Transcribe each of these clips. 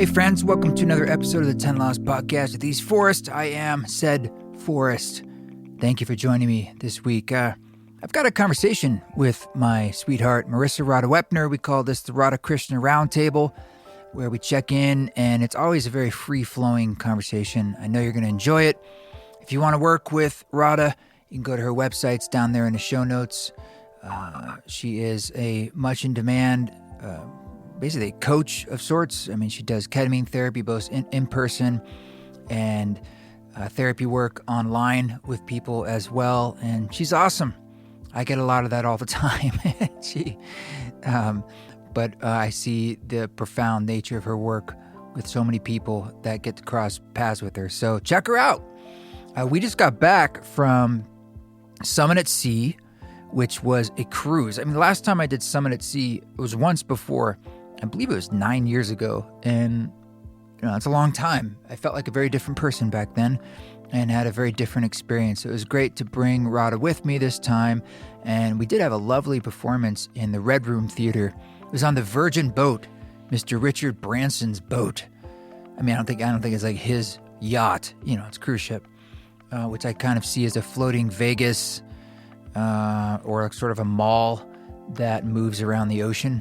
Hey friends, welcome to another episode of the 10 Laws Podcast with East Forest. I am said Forest. Thank you for joining me this week. I've got a conversation with my sweetheart, Marissa Radha Wepner. We call this the Radha Krishna Roundtable, where we check in, and it's always a very free-flowing conversation. I know you're going to enjoy it. If you want to work with Radha, you can go to her website. It's down there in the show notes. She is a much in demand basically a coach of sorts. I mean, she does ketamine therapy both in person and therapy work online with people as well. And she's awesome. I get a lot of that all the time. But I see the profound nature of her work with so many people that get to cross paths with her. So check her out. We just got back from Summit at Sea, which was a cruise. I mean, the last time I did Summit at Sea, it was once before. I believe it was 9 years ago, and it's a long time. I felt like a very different person back then and had a very different experience. It was great to bring Radha with me this time, and we did have a lovely performance in the Red Room Theater. It was on the Virgin boat, Mr. Richard Branson's boat. I mean, I don't think it's like his yacht. It's a cruise ship, which I kind of see as a floating Vegas or sort of a mall that moves around the ocean.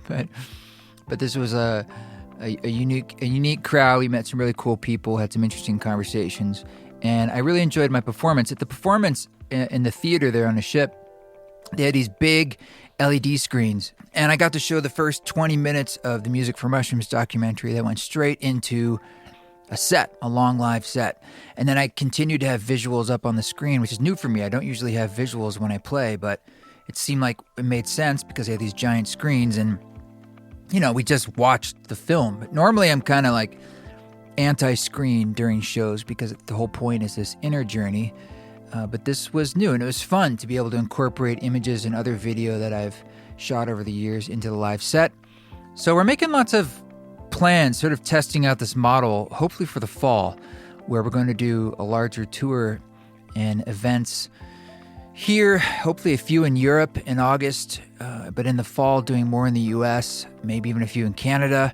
but this was a unique crowd. We met some really cool people, had some interesting conversations, and I really enjoyed my performance. At the performance in the theater there on the ship, they had these big LED screens, and I got to show the first 20 minutes of the Music for Mushrooms documentary that went straight into a long live set. And then I continued to have visuals up on the screen, which is new for me. I don't usually have visuals when I play, but it seemed like it made sense because they had these giant screens and, we just watched the film. But normally I'm kind of like anti-screen during shows because the whole point is this inner journey. But this was new and it was fun to be able to incorporate images and other video that I've shot over the years into the live set. So we're making lots of plans, sort of testing out this model, hopefully for the fall, where we're going to do a larger tour and events here, hopefully a few in Europe in August, but in the fall doing more in the US, maybe even a few in Canada,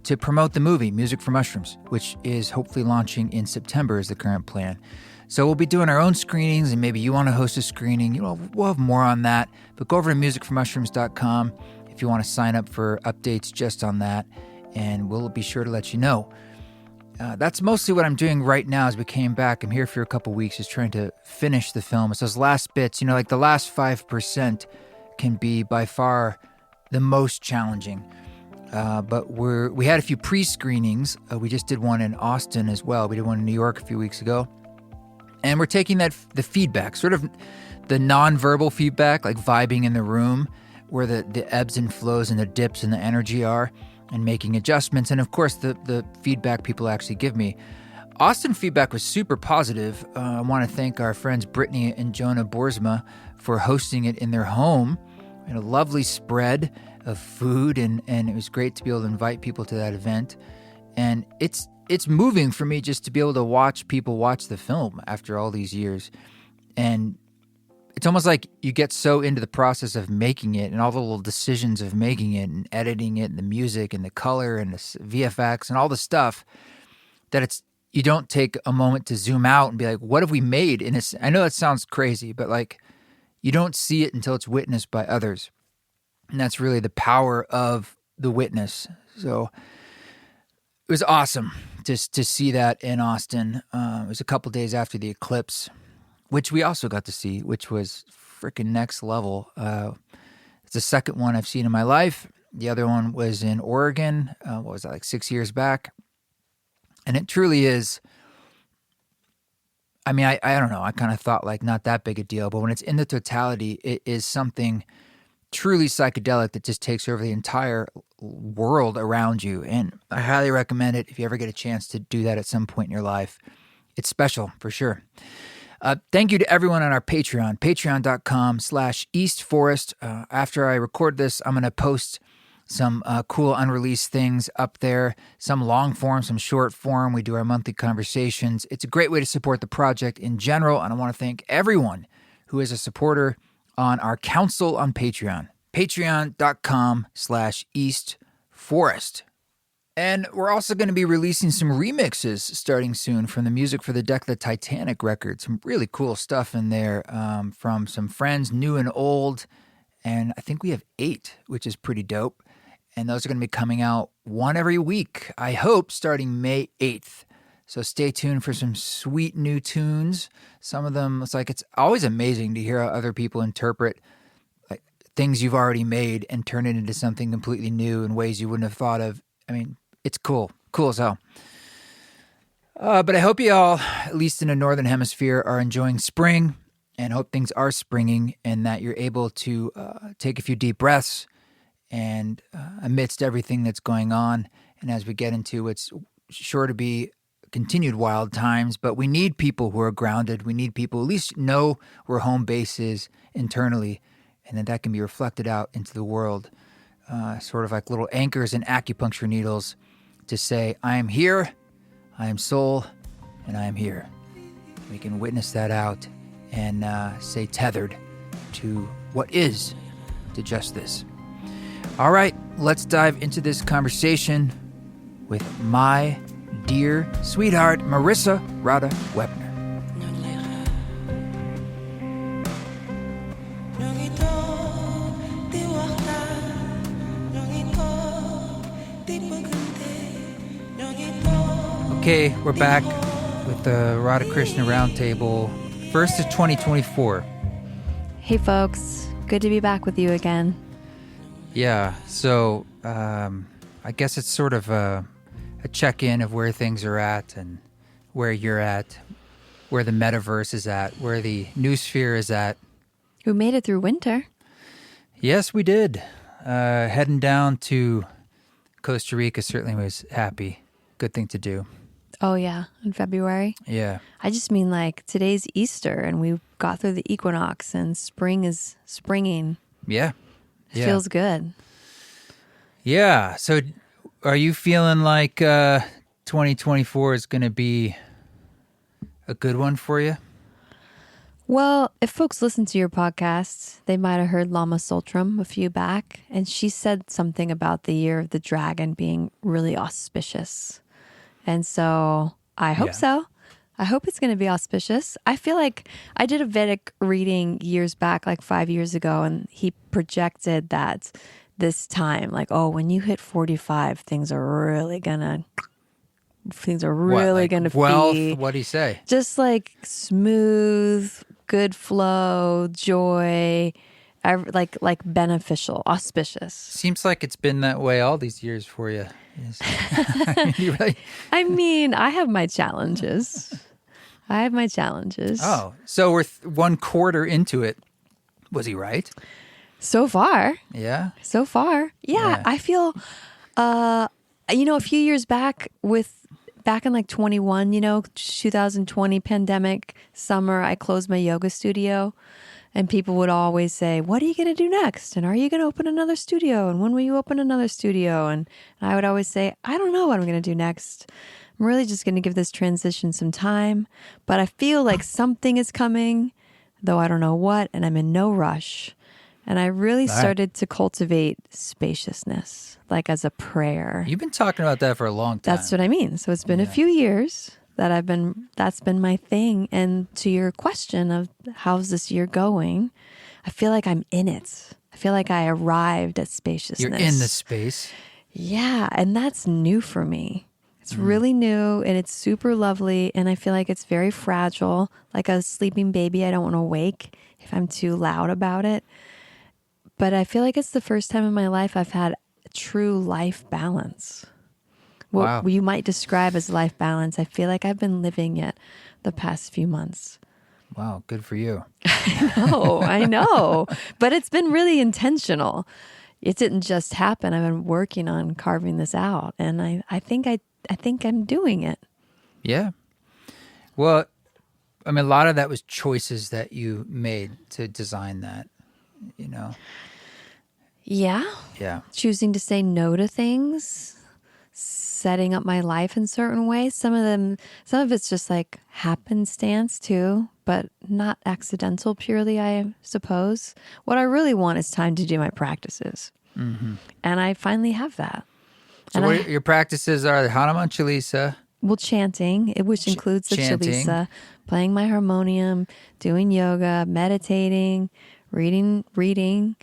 to promote the movie Music for Mushrooms, which is hopefully launching in September is the current plan. So we'll be doing our own screenings, and maybe you want to host a screening. We'll have more on that, but go over to musicformushrooms.com if you want to sign up for updates just on that, and we'll be sure to let you know. That's mostly what I'm doing right now as we came back. I'm here for a couple weeks just trying to finish the film. It's those last bits, like the last 5% can be by far the most challenging. But we had a few pre-screenings. We just did one in Austin as well. We did one in New York a few weeks ago. And we're taking the feedback, sort of the non-verbal feedback, like vibing in the room, where the ebbs and flows and the dips and the energy are, and making adjustments. And of course, the feedback people actually give me. Austin feedback was super positive. I want to thank our friends Brittany and Jonah Boersma for hosting it in their home. We had a lovely spread of food, and it was great to be able to invite people to that event. And it's moving for me just to be able to watch people watch the film after all these years. And it's almost like you get so into the process of making it and all the little decisions of making it and editing it and the music and the color and the VFX and all the stuff that you don't take a moment to zoom out and be like, what have we made? And I know that sounds crazy, but like you don't see it until it's witnessed by others. And that's really the power of the witness. So it was awesome just to see that in Austin. It was a couple days after the eclipse, which we also got to see, which was freaking next level. It's the second one I've seen in my life. The other one was in Oregon. What was that, like 6 years back? And it truly is, I mean, I don't know. I kind of thought like not that big a deal, but when it's in the totality, it is something truly psychedelic that just takes over the entire world around you. And I highly recommend it if you ever get a chance to do that at some point in your life. It's special for sure. Thank you to everyone on our Patreon, patreon.com/eastforest. After I record this, I'm going to post some cool unreleased things up there, some long form, some short form. We do our monthly conversations. It's a great way to support the project in general, and I want to thank everyone who is a supporter on our council on Patreon, patreon.com/eastforest. And we're also going to be releasing some remixes starting soon from the Music for the Deck of the Titanic record. Some really cool stuff in there from some friends, new and old. And I think we have 8, which is pretty dope. And those are going to be coming out one every week, I hope, starting May 8th. So stay tuned for some sweet new tunes. Some of them, it's always amazing to hear how other people interpret like things you've already made and turn it into something completely new in ways you wouldn't have thought of. I mean, it's cool. Cool as hell. But I hope you all, at least in the Northern Hemisphere, are enjoying spring and hope things are springing and that you're able to take a few deep breaths and amidst everything that's going on. And as we get into what's sure to be continued wild times, but we need people who are grounded. We need people who at least know where home base is internally, and that can be reflected out into the world, sort of like little anchors and acupuncture needles to say, I am here, I am soul, and I am here. We can witness that out and stay tethered to what is, to just this. All right, let's dive into this conversation with my dear sweetheart, Marissa Radha Webner. Okay, we're back with the Radha Krishna Roundtable, first of 2024. Hey folks, good to be back with you again. Yeah, so I guess it's sort of a check-in of where things are at and where you're at, where the metaverse is at, where the new sphere is at. Who made it through winter? Yes, we did. Heading down to Costa Rica certainly was happy. Good thing to do. Oh yeah, in February? Yeah. I just mean like today's Easter and we got through the equinox and spring is springing. Yeah. It feels good. Yeah. So are you feeling like 2024 is going to be a good one for you? Well, if folks listen to your podcasts, they might have heard Lama Sultram a few back, and she said something about the year of the dragon being really auspicious. And so I hope so. I hope it's going to be auspicious. I feel like I did a Vedic reading years back, like 5 years ago, and he projected that this time, like, oh, when you hit 45, things are really going to wealth, be. What'd he say? Just like smooth, good flow, joy, like beneficial, auspicious. Seems like it's been that way all these years for you. I mean, I have my challenges. Oh, so we're 1 quarter into it. Was he right? So far. Yeah. So far. Yeah. I feel, a few years back in like 21, 2020 pandemic summer, I closed my yoga studio and people would always say, what are you going to do next? And are you going to open another studio? And when will you open another studio? And I would always say, I don't know what I'm going to do next. I'm really just going to give this transition some time, but I feel like something is coming, though I don't know what, and I'm in no rush. And I really started to cultivate spaciousness, like as a prayer. You've been talking about that for a long time. That's what I mean. So it's been a few years that that's been my thing. And to your question of how's this year going, I feel like I'm in it. I feel like I arrived at spaciousness. You're in the space. Yeah. And that's new for me. It's really new and it's super lovely. And I feel like it's very fragile, like a sleeping baby. I don't want to wake if I'm too loud about it. But I feel like it's the first time in my life I've had true life balance. What you might describe as life balance. I feel like I've been living it the past few months. Wow, good for you. I know. But it's been really intentional. It didn't just happen. I've been working on carving this out. And I think I'm doing it. Yeah. Well, I mean, a lot of that was choices that you made to design that, Yeah. Yeah. Choosing to say no to things, setting up my life in certain ways. Some of it's just like happenstance too, but not accidental purely, I suppose. What I really want is time to do my practices. Mm-hmm. And I finally have that. So your practices are the Hanuman Chalisa. Well, chanting, which includes the chanting. Chalisa, playing my harmonium, doing yoga, meditating, reading,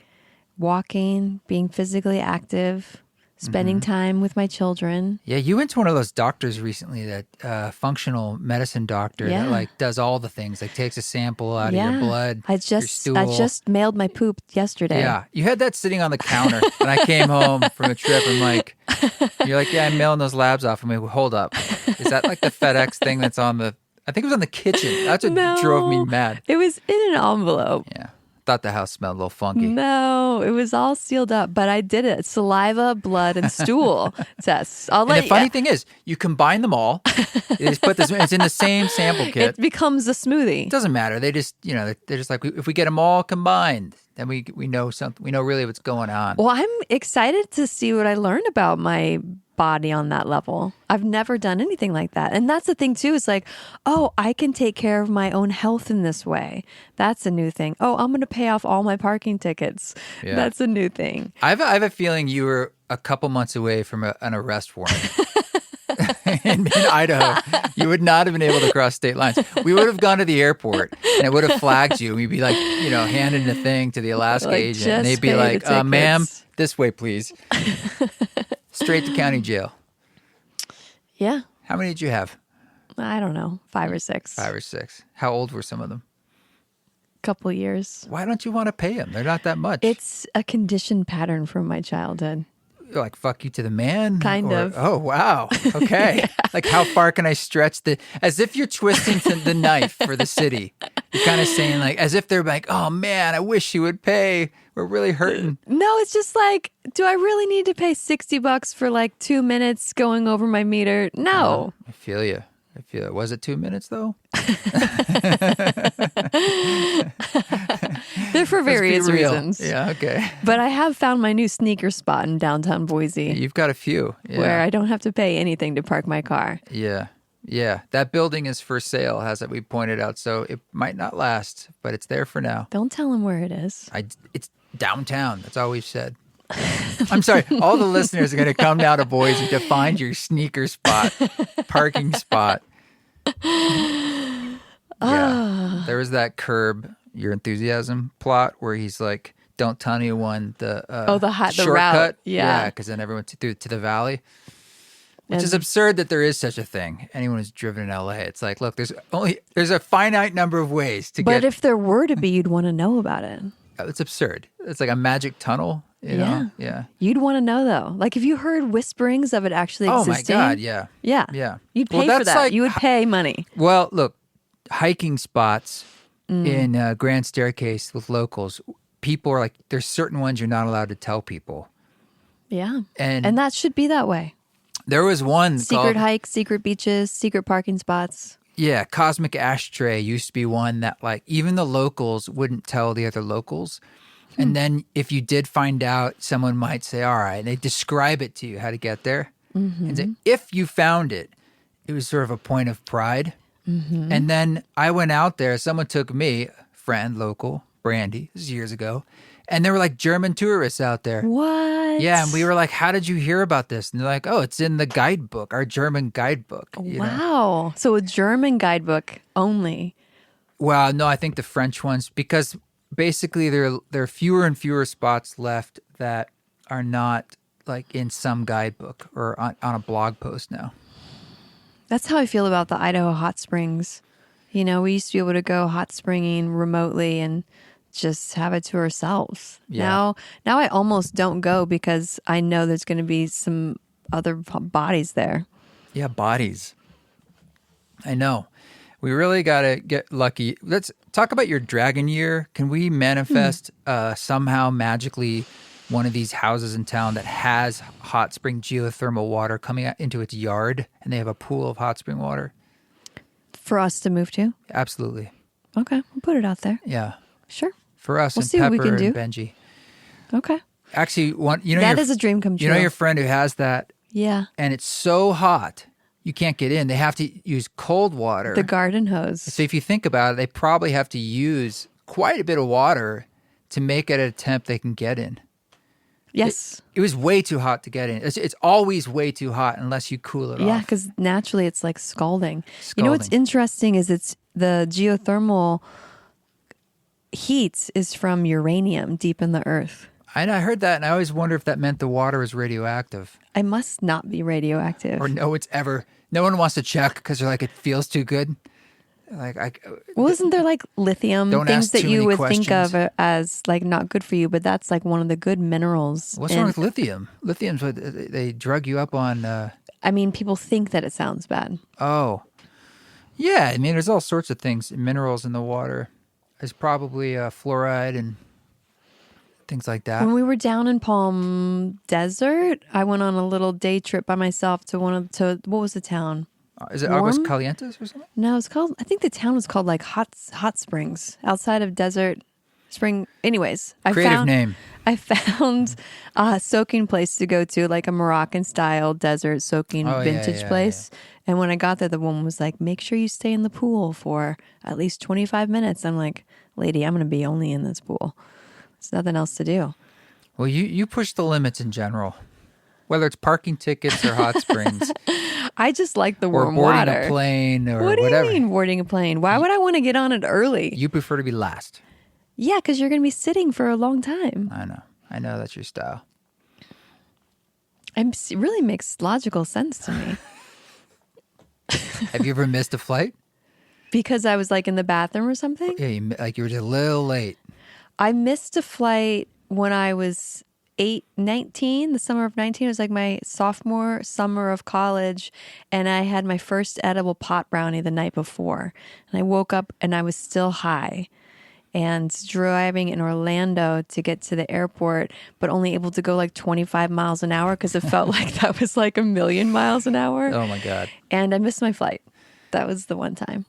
walking, being physically active, spending time with my children. Yeah, you went to one of those doctors recently, that functional medicine doctor that like does all the things, like takes a sample out of your blood, your stool. I just mailed my poop yesterday. Yeah, you had that sitting on the counter, and I came home from a trip. I'm like, you're like, yeah, I'm mailing those labs off. I'm like, hold up, is that like the FedEx thing that's on the? I think it was on the kitchen. That's what drove me mad. It was in an envelope. Yeah. Thought the house smelled a little funky. No, it was all sealed up, but I did it. Saliva, blood, and stool tests. And the funny thing is, you combine them all. You just put this. It's in the same sample kit. It becomes a smoothie. It doesn't matter. They just, they're just like, if we get them all combined, then we know something. We know really what's going on. Well, I'm excited to see what I learn about my body on that level. I've never done anything like that. And that's the thing too, is like, oh, I can take care of my own health in this way. That's a new thing. Oh, I'm going to pay off all my parking tickets. Yeah. That's a new thing. I have a feeling you were a couple months away from an arrest warrant. in Idaho, you would not have been able to cross state lines. We would have gone to the airport and it would have flagged you. We'd be like, handing a thing to the Alaska agent. And they'd be like, ma'am, this way, please. Straight to county jail. Yeah. How many did you have? I don't know. 5 or 6. 5 or 6. How old were some of them? Couple years. Why don't you want to pay them? They're not that much. It's a conditioned pattern from my childhood. Like, fuck you to the man? Kind of. Oh, wow. Okay. Yeah. Like, how far can I stretch as if you're twisting the knife for the city. You're kind of saying, like, as if they're like, oh, man, I wish you would pay. We're really hurting. No, it's just like, do I really need to pay $60 for like 2 minutes going over my meter? No. I feel you. Was it 2 minutes, though? They're for various reasons. Yeah, okay. But I have found my new sneaker spot in downtown Boise. You've got a few. Yeah. Where I don't have to pay anything to park my car. Yeah. Yeah. That building is for sale, as we pointed out, so it might not last, but it's there for now. Don't tell them where it is. It's downtown. That's all we've said. I'm sorry. All the listeners are going to come down to Boise to find your sneaker spot, parking spot. Yeah. There was that Curb Your Enthusiasm plot where he's like, don't tell anyone the shortcut. The route. Yeah. Because then everyone through to the valley. Which is absurd that there is such a thing. Anyone who's driven in LA, it's like, look, there's a finite number of ways to get. But if there were to be, you'd want to know about it. It's absurd. It's like a magic tunnel, you know? Yeah. You'd want to know, though. Like, if you heard whisperings of it actually existing. Oh, my God, yeah. Yeah. Yeah. You'd pay for that. Like, you would pay money. Well, look, hiking spots in Grand Staircase with locals, people are like, there's certain ones you're not allowed to tell people. Yeah. And that should be that way. There was one secret hikes, secret beaches, secret parking spots. Yeah, Cosmic Ashtray used to be one that, like, even the locals wouldn't tell the other locals. And then if you did find out, someone might say, all right, and they describe it to you, how to get there. And say, if you found it, it was sort of a point of pride. And then I went out there, someone took me, friend, local, Brandy, this is years ago, and there were like German tourists out there. What? Yeah, and we were like, how did you hear about this? And they're like, oh, it's in the guidebook, our German guidebook. Wow. So a German guidebook only. Well, no, I think the French ones, because basically there are fewer and fewer spots left that are not like in some guidebook or on a blog post now. That's how I feel about the Idaho hot springs. We used to be able to go hot springing remotely and just have it to ourselves. Yeah. Now I almost don't go because I know there's going to be some other bodies there. Yeah, bodies. I know. We really got to get lucky. Let's talk about your dragon year. Can we manifest somehow magically one of these houses in town that has hot spring geothermal water coming out into its yard, and they have a pool of hot spring water? For us to move to? Absolutely. Okay, we'll put it out there. Yeah. Sure. For us, we'll and see Pepper what we can do. and Benji. Okay. Actually, that is a dream come true. You know your friend who has that? Yeah. And it's so hot, you can't get in. They have to use cold water. The garden hose. So if you think about it, they probably have to use quite a bit of water to make it a temp they can get in. Yes. It was way too hot to get in. It's always way too hot unless you cool it off. Yeah, because naturally it's like scalding. You know what's interesting is it's the geothermal heat is from uranium deep in the earth. I heard that, and I always wonder if that meant the water was radioactive. I must not be radioactive. Or no one wants to check because they're like, it feels too good. Well, isn't there like lithium things that you would think of as like not good for you, but that's like one of the good minerals. What's wrong with lithium? Lithium's what they drug you up on. I mean, people think that it sounds bad. Oh, yeah. I mean, there's all sorts of things, minerals in the water. There's probably fluoride and things like that. When we were down in Palm Desert, I went on a little day trip by myself to what was the town? Is it Aguas Calientes or something? No, it's called, I think the town was called like Hot Springs outside of Desert Spring. Anyways, Creative name. I found a soaking place to go to, like a Moroccan style desert soaking vintage place. Yeah. And when I got there, the woman was like, make sure you stay in the pool for at least 25 minutes. I'm like, lady, I'm going to be only in this pool. There's nothing else to do. Well, you push the limits in general, whether it's parking tickets or hot springs. I just like the warm water. Or boarding a plane or whatever. What do you mean boarding a plane? Why would I want to get on it early? You prefer to be last. Yeah, because you're going to be sitting for a long time. I know that's your style. It really makes logical sense to me. Have you ever missed a flight? Because I was like in the bathroom or something? Yeah, you were just a little late. I missed a flight when I was 19, the summer of 19. It was like my sophomore summer of college, and I had my first edible pot brownie the night before. And I woke up and I was still high and driving in Orlando to get to the airport, but only able to go like 25 miles an hour because it felt like that was like 1,000,000 miles an hour. Oh my God. And I missed my flight. That was the one time.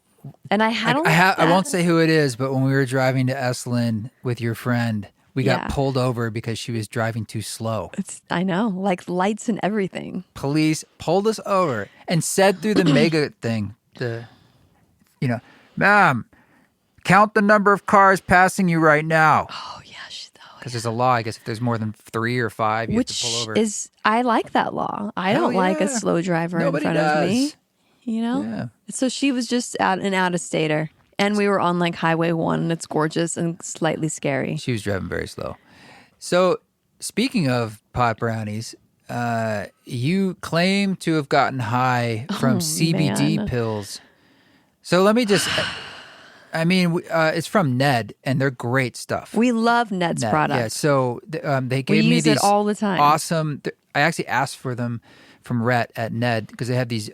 And I won't say who it is, but when we were driving to Esalen with your friend, we got pulled over because she was driving too slow. I know, like lights and everything. Police pulled us over and said through the mega thing, ma'am, count the number of cars passing you right now. Oh, yeah. Because there's a law, I guess, if there's more than 3 or 5, you have to pull over. I like that law. I don't like a slow driver in front of me. You know? Yeah. So she was just an out-of-stater. And we were on like Highway 1, and it's gorgeous and slightly scary. She was driving very slow. So, speaking of pot brownies, you claim to have gotten high from CBD pills. So let me just, it's from Ned, and they're great stuff. We love Ned's products. Yeah, so they gave me these it all the time. Awesome. I actually asked for them from Rhett at Ned because they have these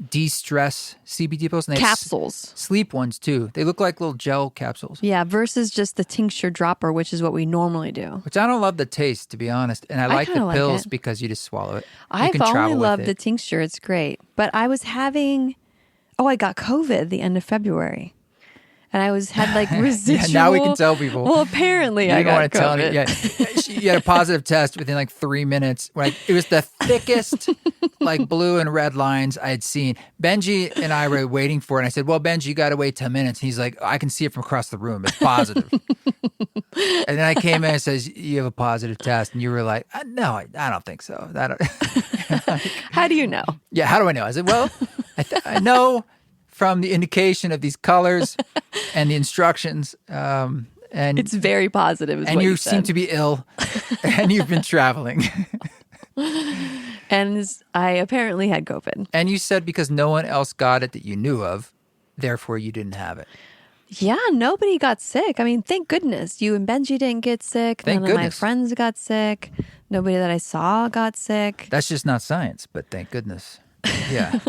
de-stress CBD pills. And they capsules. Sleep ones too. They look like little gel capsules. Yeah, versus just the tincture dropper, which is what we normally do. Which I don't love the taste, to be honest. And I like the pills because you just swallow it. I've only loved the tincture. It's great. But I was having... I got COVID the end of February. And I had like residual. Now we can tell people. Well, apparently I got COVID. You had a positive test within like 3 minutes. It was the thickest like blue and red lines I had seen. Benji and I were waiting for it. And I said, well, Benji, you got to wait 10 minutes. And he's like, I can see it from across the room. It's positive. And then I came in and says, you have a positive test. And you were like, no, I don't think so. How do you know? Yeah, how do I know? I said, well, I know from the indication of these colors and the instructions. And it's very positive. And you seem to be ill and you've been traveling. And I apparently had COVID. And you said because no one else got it that you knew of, therefore you didn't have it. Yeah, nobody got sick. I mean, thank goodness. You and Benji didn't get sick. None of my friends got sick. Nobody that I saw got sick. That's just not science, but thank goodness. Yeah.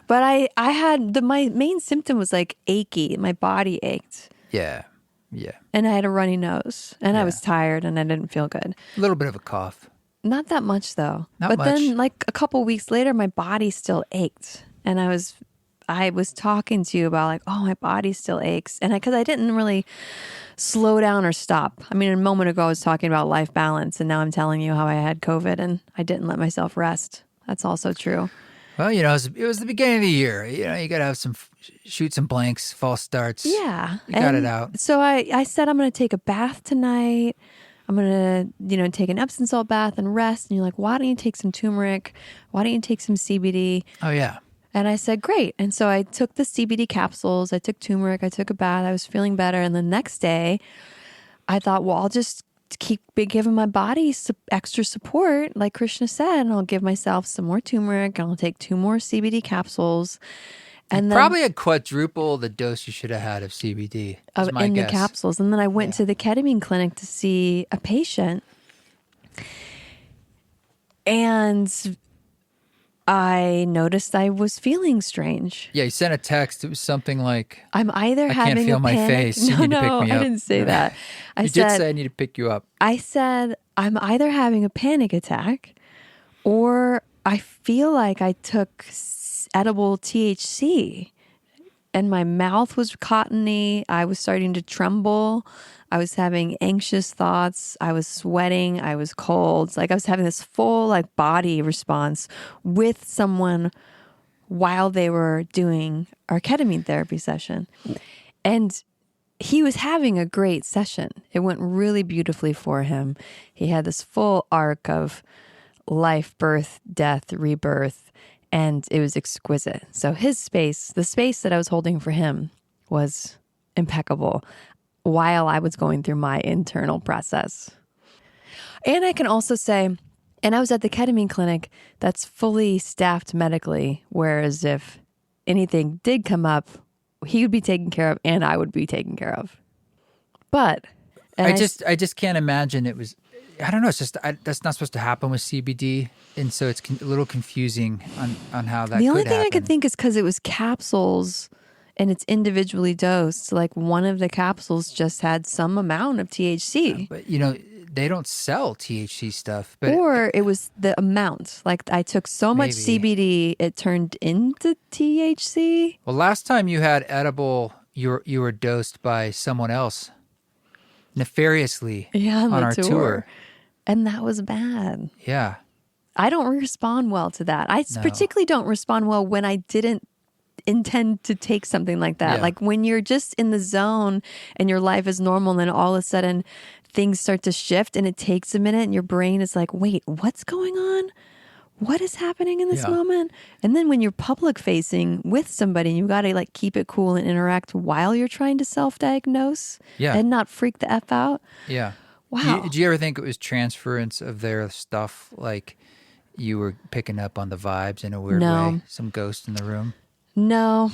But I had my main symptom was like achy. My body ached. Yeah. Yeah. And I had a runny nose. And I was tired and I didn't feel good. A little bit of a cough. Not that much though. But then like a couple weeks later, my body still ached. And I was talking to you about like, oh, my body still aches. And because I didn't really slow down or stop. I mean, a moment ago I was talking about life balance. And now I'm telling you how I had COVID and I didn't let myself rest. That's also true. Well, it was the beginning of the year. You got to have shoot some blanks, false starts. Yeah. You got it out. So I said I'm going to take a bath tonight. I'm going to, take an Epsom salt bath and rest. And you're like, why don't you take some turmeric? Why don't you take some CBD? Oh, yeah. And I said, great. And so I took the CBD capsules, I took turmeric, I took a bath, I was feeling better. And the next day I thought, well, I'll just keep giving my body extra support, like Krishna said, and I'll give myself some more turmeric and I'll take 2 more CBD capsules. And then probably had quadruple the dose you should have had of CBD. Is my in guess. the capsules. And then I went to the ketamine clinic to see a patient. And I noticed I was feeling strange. Yeah, you sent a text. It was something like, I'm either I having can't feel a my panic. face. You need to pick me up. I didn't say that. You did say I need to pick you up. I said, I'm either having a panic attack or I feel like I took edible THC and my mouth was cottony. I was starting to tremble. I was having anxious thoughts. I was sweating. I was cold. Like I was having this full body response with someone while they were doing our ketamine therapy session. And he was having a great session. It went really beautifully for him. He had this full arc of life, birth, death, rebirth, and it was exquisite. So his space, the space that I was holding for him, was impeccable while I was going through my internal process. And I can also say, and I was at the ketamine clinic that's fully staffed medically, whereas if anything did come up, he would be taken care of and I would be taken care of. But I just can't imagine it was, I don't know, it's just, that's not supposed to happen with CBD. And so it's a little confusing on how that could happen. The only thing I could think is because it was capsules and it's individually dosed. Like one of the capsules just had some amount of THC. But, they don't sell THC stuff. But or it was the amount. Like I took so much CBD, it turned into THC. Well, last time you had edible, you were dosed by someone else nefariously on our tour. And that was bad. Yeah. I don't respond well to that. I particularly don't respond well when I didn't intend to take something like that. Yeah. Like when you're just in the zone and your life is normal and then all of a sudden things start to shift and it takes a minute and your brain is like, wait, what's going on? What is happening in this moment? And then when you're public facing with somebody, you got to keep it cool and interact while you're trying to self-diagnose and not freak the F out. Yeah. Wow. Did you ever think it was transference of their stuff? Like you were picking up on the vibes in a weird way? Some ghost in the room? No,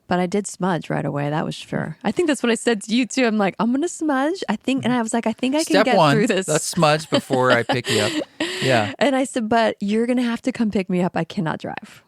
but I did smudge right away. That was sure. I think that's what I said to you too. I'm like, I'm going to smudge. And I was like, I think I can Step get one, through this. Let's smudge before I pick you up. Yeah. And I said, but you're going to have to come pick me up. I cannot drive.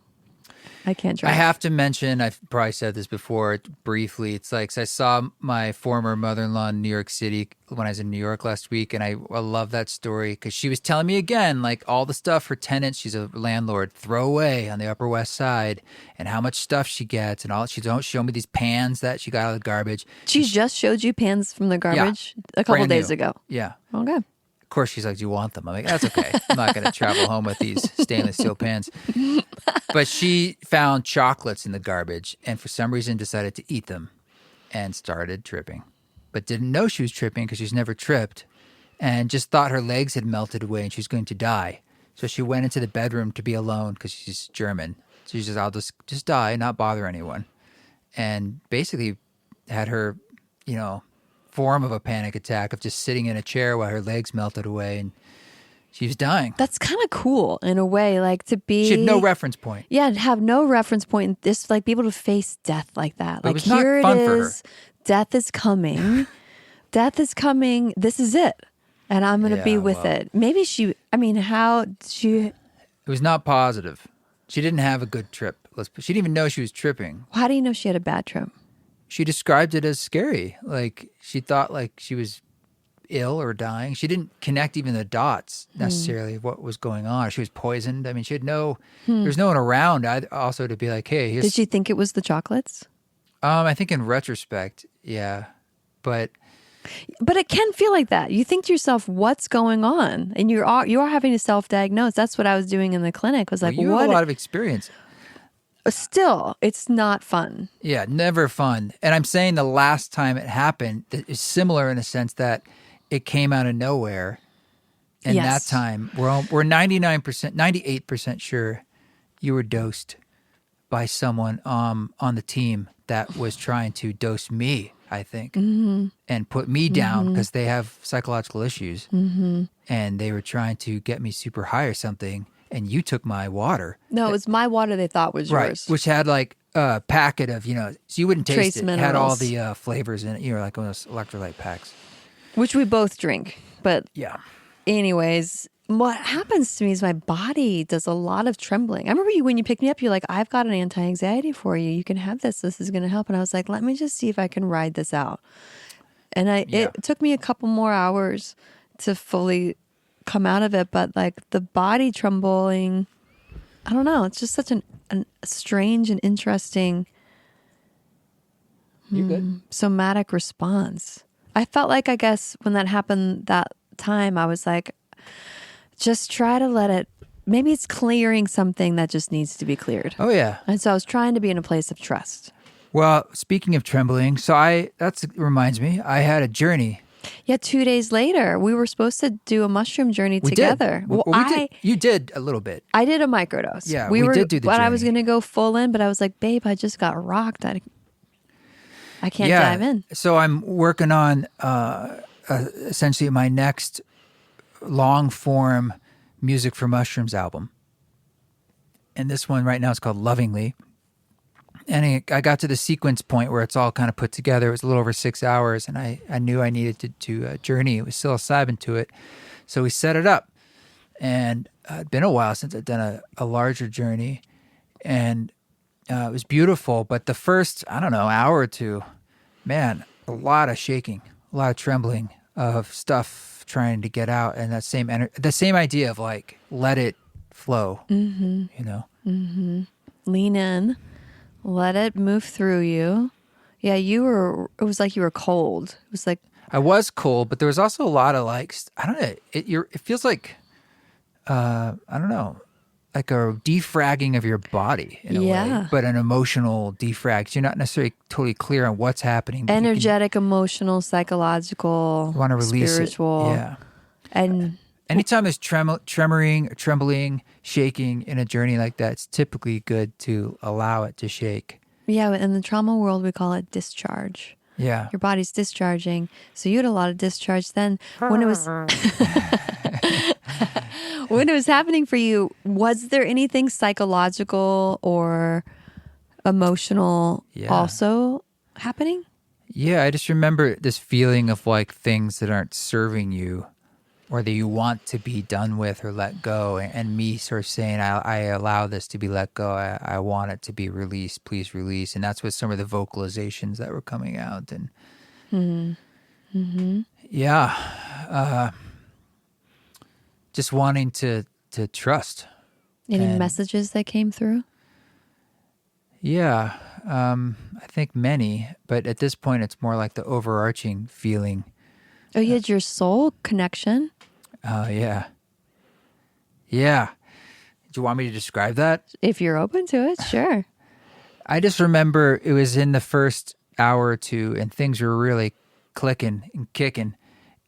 I can't drive. I have to mention, I've probably said this before briefly. It's like, so I saw my former mother-in-law in New York City when I was in New York last week. And I love that story because she was telling me again, all the stuff her tenants, she's a landlord, throw away on the Upper West Side and how much stuff she gets and all. She don't show me these pans that she got out of the garbage. She just showed you pans from the garbage a couple days ago. Yeah. Okay. Of course, she's like, do you want them? I'm like, that's okay. I'm not going to travel home with these stainless steel pans. But she found chocolates in the garbage and for some reason decided to eat them and started tripping. But didn't know she was tripping because she's never tripped and just thought her legs had melted away and she was going to die. So she went into the bedroom to be alone because she's German. So she says, I'll just die, not bother anyone. And basically had her, form of a panic attack of just sitting in a chair while her legs melted away and she was dying. That's kind of cool in a way, to be... She had no reference point. Yeah, to have no reference point and this, be able to face death like that. It was not fun for her. Death is coming. Death is coming. This is it. And I'm going to be with it. Maybe how she... It was not positive. She didn't have a good trip. She didn't even know she was tripping. How do you know she had a bad trip? She described it as scary. She thought she was ill or dying. She didn't connect even the dots necessarily of what was going on. She was poisoned. I mean, she had there was no one around also to be like, hey, here's... Did she think it was the chocolates? I think in retrospect, yeah. But it can feel like that. You think to yourself, what's going on? And you are having to self-diagnose. That's what I was doing in the clinic. Was like, you have a lot of experience. Still, it's not fun. Yeah, never fun. And I'm saying the last time it happened is similar in a sense that it came out of nowhere. And that time, we're 99%, 98% sure you were dosed by someone on the team that was trying to dose me, I think, and put me down because they have psychological issues. And they were trying to get me super high or something. And you took my water. No, it was my water they thought was Right, yours. which had like a packet of, so you wouldn't taste Trace it. minerals. It had all the flavors in it. Like one of those electrolyte packs. Which we both drink. But Yeah. anyways, what happens to me is my body does a lot of trembling. I remember when you picked me up, you're like, I've got an anti-anxiety for you. You can have this. This is going to help. And I was like, let me just see if I can ride this out. And it took me a couple more hours to fully come out of it. But like the body trembling, I don't know. It's just such a strange and interesting somatic response. I felt like, I guess, when that happened that time, I was like, just try to let it, maybe it's clearing something that just needs to be cleared. Oh, yeah. And so I was trying to be in a place of trust. Well, speaking of trembling, that reminds me, I had a journey. Yeah, 2 days later, we were supposed to do a mushroom journey together. Well, you did a little bit. I did a microdose. Yeah, we did do the journey. But I was going to go full in, but I was like, babe, I just got rocked. I can't dive in. So I'm working on essentially my next long-form Music for Mushrooms album. And this one right now is called Lovingly. And I got to the sequence point where it's all kind of put together. It was a little over 6 hours, and I knew I needed to journey with psilocybin to it. So we set it up. And it'd been a while since I'd done a larger journey. And it was beautiful. But the first, hour or two, man, a lot of shaking, a lot of trembling of stuff trying to get out. And that the same idea of like, let it flow, Lean in. Let it move through you. Yeah, it was like you were cold. It was like... I was cold, but there was also a lot of like, I don't know, it feels like, I don't know, like a defragging of your body in a way, but an emotional defrag. So you're not necessarily totally clear on what's happening. Energetic, emotional, psychological, want to release spiritual. It. Yeah. And... anytime there's trembling, shaking in a journey like that, it's typically good to allow it to shake. Yeah, in the trauma world, we call it discharge. Yeah. Your body's discharging. So you had a lot of discharge then. When it was when it was happening for you, was there anything psychological or emotional also happening? Yeah, I just remember this feeling of like things that aren't serving you, or that you want to be done with or let go, and me sort of saying, I allow this to be let go. I want it to be released. Please release. And that's what some of the vocalizations that were coming out. And just wanting to trust. Any messages that came through? Yeah, I think many, but at this point, it's more like the overarching feeling. Oh, you had your soul connection? Oh, yeah. Yeah. Do you want me to describe that? If you're open to it, sure. I just remember it was in the first hour or two, and things were really clicking and kicking.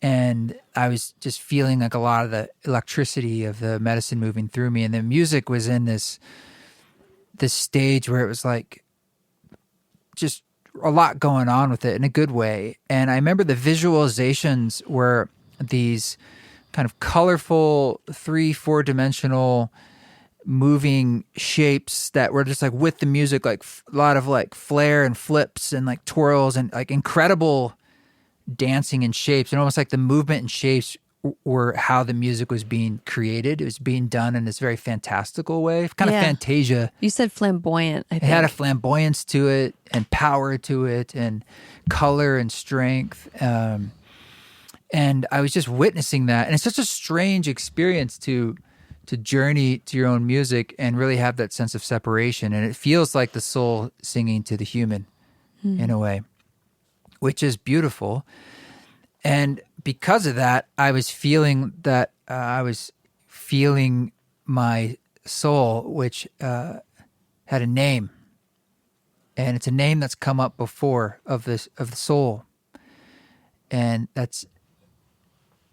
And I was just feeling like a lot of the electricity of the medicine moving through me. And the music was in this stage where it was like just a lot going on with it in a good way. And I remember the visualizations were these kind of colorful 3-4 dimensional moving shapes that were just like with the music, like a lot of like flare and flips and like twirls and like incredible dancing and shapes, and almost like the movement and shapes were how the music was being created. It was being done in this very fantastical way, kind of Fantasia. You said flamboyant, I think. It had a flamboyance to it and power to it and color and strength. And I was just witnessing that. And it's such a strange experience to journey to your own music and really have that sense of separation. And it feels like the soul singing to the human in a way, which is beautiful. And because of that, I was feeling that I was feeling my soul, which had a name. And it's a name that's come up before of the soul. And that's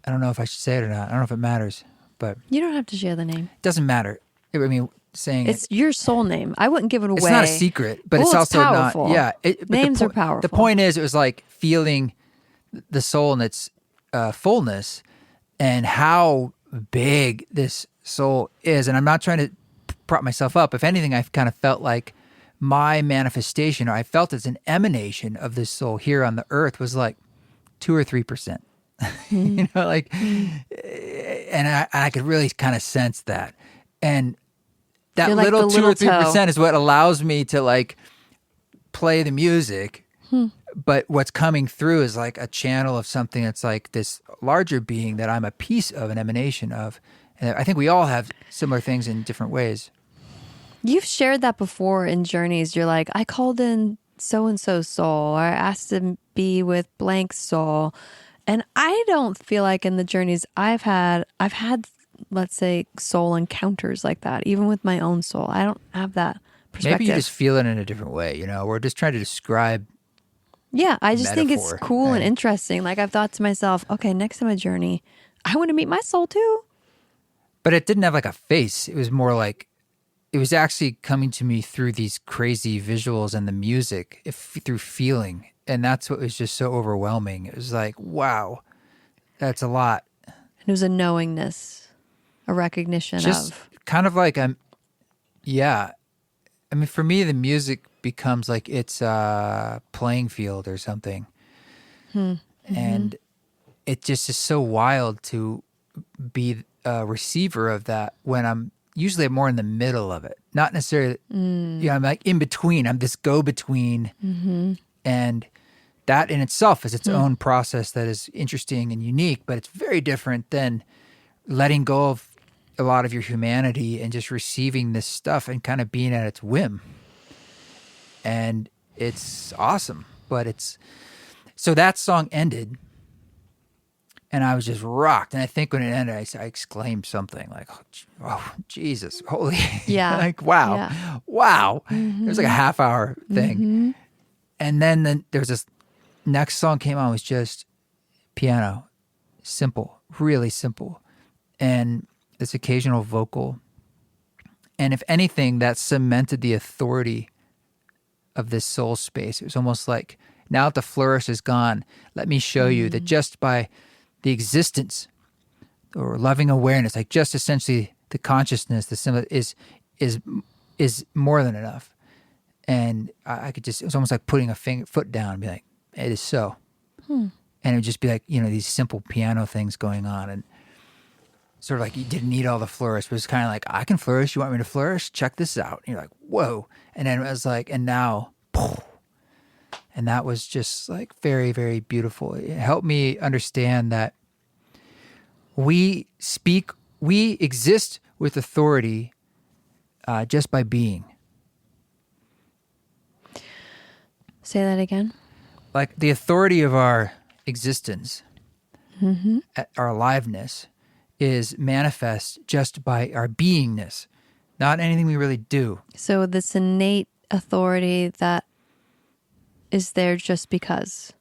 I don't know if I should say it or not. I don't know if it matters, but You don't have to share the name. it doesn't matter. I mean, saying It's your soul name. I wouldn't give it away. it's not a secret, but Well, it's also powerful. not. Yeah, but Names are powerful. The point is, it was like feeling the soul in its fullness, and how big this soul is. And I'm not trying to prop myself up. If anything, I've kind of felt like my manifestation, or I felt as an emanation of this soul here on the earth, was like 2 or 3%. You know, like, and I could really kind of sense that. And that You're like little the 2 or little 3% toe. is what allows me to like play the music. But what's coming through is like a channel of something that's like this larger being that I'm a piece of, an emanation of. And I think we all have similar things in different ways. You've shared that before in journeys. You're like, I called in so-and-so's soul, or I asked to be with blank soul. And I don't feel like in the journeys I've had, let's say, soul encounters like that, even with my own soul. I don't have that perspective. Maybe you just feel it in a different way, you know? We're just trying to describe. Yeah, I just think it's metaphor, cool and right? interesting. Like, I've thought to myself, okay, next time I journey, I want to meet my soul too. But it didn't have like a face. It was more like, it was actually coming to me through these crazy visuals and the music, through feeling. And that's what was just so overwhelming. It was like, wow, that's a lot. And it was a knowingness, a recognition Just of. kind of like, yeah. I mean, for me, the music becomes like it's a playing field or something. And it just is so wild to be a receiver of that when I'm usually more in the middle of it. Not necessarily, I'm like in between. I'm this go-between. And that in itself is its own process that is interesting and unique, but it's very different than letting go of a lot of your humanity and just receiving this stuff and kind of being at its whim. And it's awesome, but so that song ended and I was just rocked. And I think when it ended, I exclaimed something like, oh Jesus, holy, Yeah. like, wow, Yeah. wow. It was like a half-hour thing. And then there was this next song came on, was just piano, simple, really simple. And this occasional vocal. And if anything, that cemented the authority of this soul space. It was almost like, now that the flourish is gone, let me show you that just by the existence or loving awareness, like just essentially the consciousness, the symbol is more than enough. And I could just, it was almost like putting a foot down and be like, it is so. And it would just be like, these simple piano things going on. And sort of like you didn't need all the flourish, but it's kind of like, I can flourish. You want me to flourish? Check this out. And you're like, whoa. And then it was like, and now, and that was just like very, very beautiful. It helped me understand that we exist with authority just by being. Say that again. Like the authority of our existence, our aliveness, is manifest just by our beingness, not anything we really do. So this innate authority that is there just because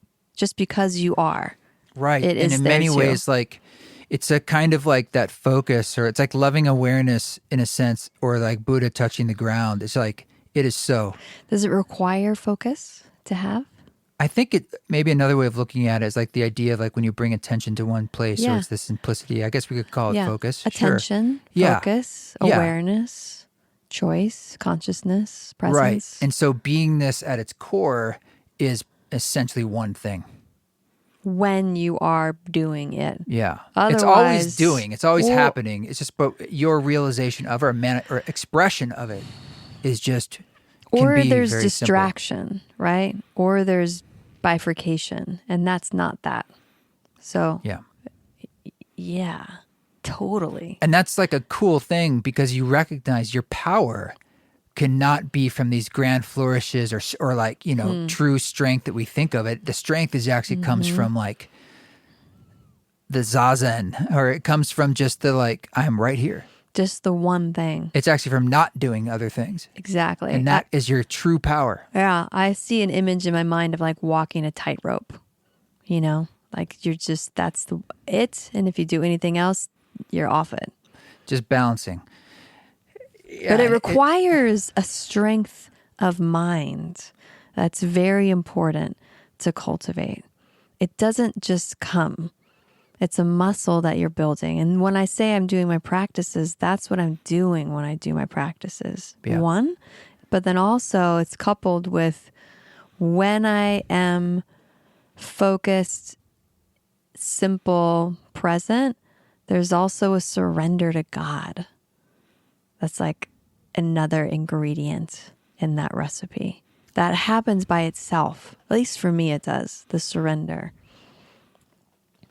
you are. Right. It and is in there many too. ways, like it's a kind of like that focus, or it's like loving awareness in a sense, or like Buddha touching the ground. It's like, it is so. Does it require focus to have? I think it maybe another way of looking at it is like the idea of like when you bring attention to one place, or Yeah. it's the simplicity. I guess we could call it focus. Attention, Sure. Yeah. focus, Yeah. awareness, choice, consciousness, presence. Right. And so beingness at its core is essentially one thing. When you are doing it. Yeah. Otherwise, it's always doing. It's always well- happening. It's just, but your realization of it or expression of it is just, can Or be there's very simple. distraction, right? Or there's bifurcation, and that's not that. So, Yeah. yeah, totally. And that's like a cool thing because you recognize your power cannot be from these grand flourishes or like, true strength that we think of it. The strength is actually comes from like the zazen, or it comes from just the like, I'm right here. Just the one thing. It's actually from not doing other things. Exactly. And that is your true power. Yeah, I see an image in my mind of like walking a tightrope, like Like that's it. And if you do anything else, you're off it. Just balancing. Yeah, but it requires a strength of mind that's very important to cultivate. It doesn't just come. It's a muscle that you're building. And when I say I'm doing my practices, that's what I'm doing when I do my practices. Yeah. One, but then also it's coupled with when I am focused, simple, present, there's also a surrender to God. That's like another ingredient in that recipe. That happens by itself. At least for me, it does. The surrender.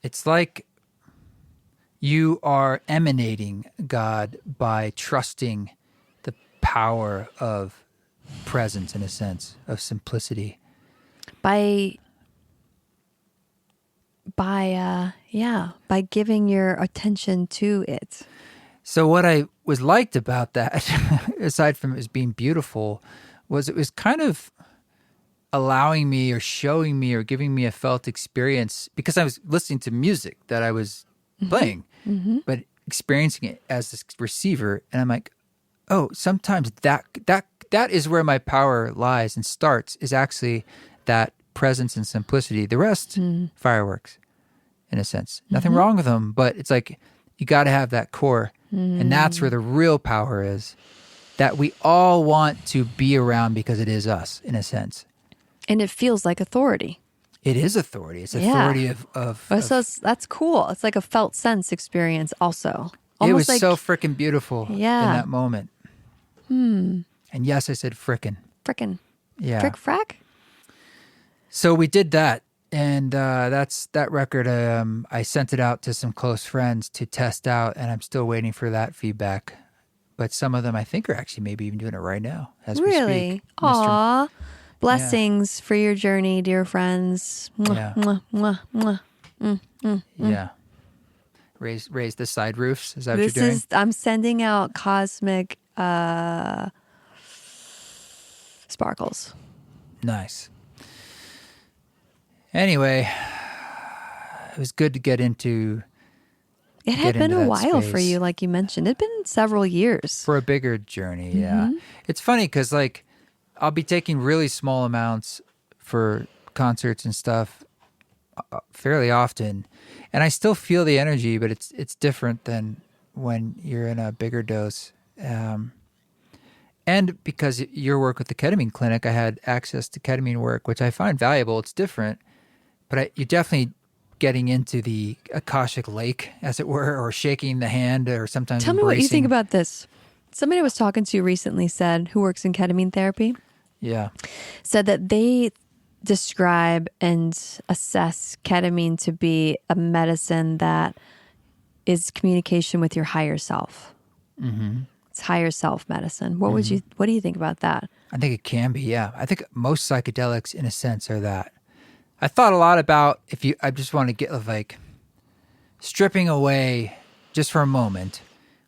It's like you are emanating God by trusting the power of presence, in a sense, of simplicity. By giving your attention to it. So what I was liked about that, aside from it as being beautiful, was it was kind of allowing me or showing me or giving me a felt experience, because I was listening to music that I was playing, but experiencing it as this receiver. And I'm like, oh, sometimes that is where my power lies and starts, is actually that presence and simplicity. The rest, fireworks, in a sense. Nothing wrong with them, but it's like you got to have that core. And that's where the real power is, that we all want to be around because it is us, in a sense. And it feels like authority. It is authority. It's authority So that's cool. It's like a felt sense experience also. It was like, so frickin' beautiful in that moment. And yes, I said frickin'. Frickin'. Yeah. Frick frack? So we did that. And that record, I sent it out to some close friends to test out, and I'm still waiting for that feedback. But some of them, I think, are actually maybe even doing it right now as we speak. Really? Aw. Blessings for your journey, dear friends. Mwah, mwah, mwah, mwah. Yeah. Raise the side roofs. Is that what you're doing? I'm sending out cosmic sparkles. Nice. Anyway, it was good to get into. It had been a while space. For you, like you mentioned. It'd been several years. For a bigger journey, yeah. It's funny because, like, I'll be taking really small amounts for concerts and stuff fairly often, and I still feel the energy, but it's different than when you're in a bigger dose. And because your work with the ketamine clinic, I had access to ketamine work, which I find valuable. It's different, but you're definitely getting into the Akashic lake, as it were, or shaking the hand, or sometimes Tell me what you think about this. Somebody I was talking to recently said, who works in ketamine therapy, said that they describe and assess ketamine to be a medicine that is communication with your higher self. It's higher self medicine. What do you think about that? I think it can be, yeah. I think most psychedelics, in a sense, are that. I thought a lot about I just want to get like stripping away just for a moment.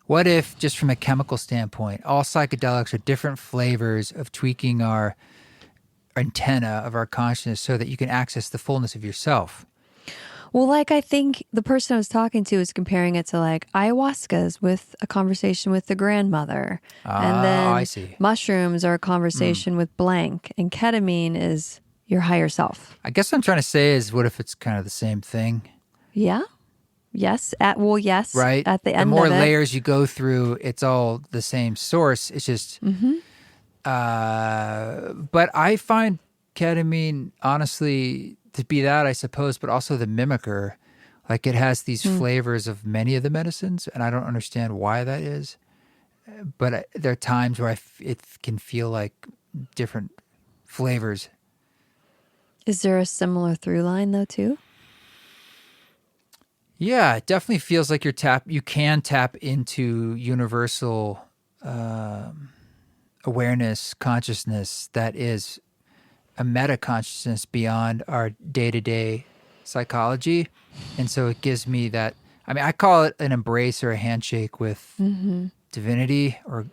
What if, just from a chemical standpoint, all psychedelics are different flavors of tweaking our antenna of our consciousness so that you can access the fullness of yourself? Well, like, I think the person I was talking to is comparing it to like ayahuasca's with a conversation with the grandmother. And then I see. Mushrooms are a conversation with blank. And ketamine is your higher self. I guess what I'm trying to say is, what if it's kind of the same thing? Yeah. Yes. Yes. Right. At the end the more of it. layers you go through, it's all the same source. It's just, but I find ketamine, honestly, to be that, I suppose, but also the mimicker. Like, it has these flavors of many of the medicines, and I don't understand why that is. But there are times where it can feel like different flavors. Is there a similar through line though too? Yeah, it definitely feels like you can tap into universal awareness, consciousness that is a meta consciousness beyond our day-to-day psychology. And so it gives me that, I mean, I call it an embrace or a handshake with divinity or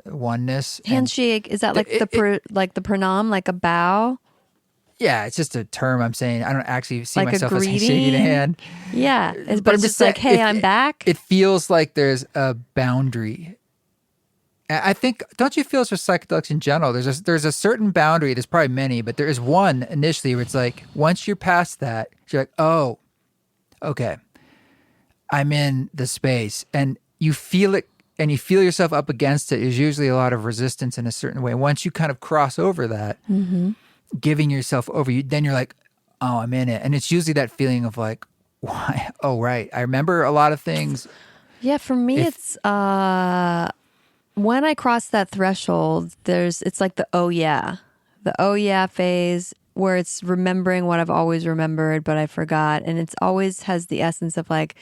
oneness. Handshake, is that like the pranam, like a bow? Yeah, it's just a term I'm saying. I don't actually see Like a myself as shaking a hand. Yeah, But it's just like, hey, I'm back. It feels like there's a boundary. I think, don't you feel it's with psychedelics in general? There's a certain boundary. There's probably many, but there is one initially where it's like, once you're past that, you're like, oh, okay, I'm in the space. And you feel it, and you feel yourself up against it. There's usually a lot of resistance in a certain way. Once you kind of cross over that, giving yourself over, then you're like, oh, I'm in it. And it's usually that feeling of like, why? Oh, right. I remember a lot of things. Yeah, for me, it's when I cross that threshold, it's like the oh yeah phase where it's remembering what I've always remembered, but I forgot. And it's always has the essence of like,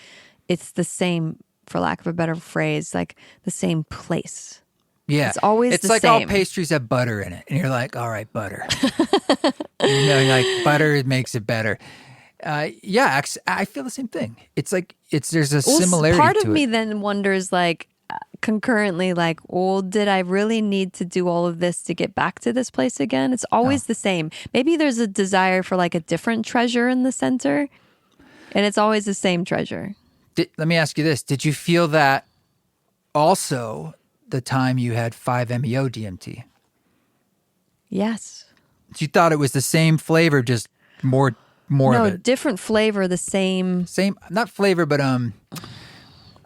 it's the same, for lack of a better phrase, like the same place. Yeah. It's always it's the like same. All pastries have butter in it. And you're like, all right, butter. Like butter makes it better. Yeah, I feel the same thing. It's like, there's a similarity to it. Part of me then wonders like, concurrently, like, well, did I really need to do all of this to get back to this place again? It's always the same. Maybe there's a desire for like a different treasure in the center, and it's always the same treasure. Let me ask you this. Did you feel that also the time you had 5-MeO DMT? Yes. You thought it was the same flavor, just more of it? No, different flavor, the same. Same, not flavor, but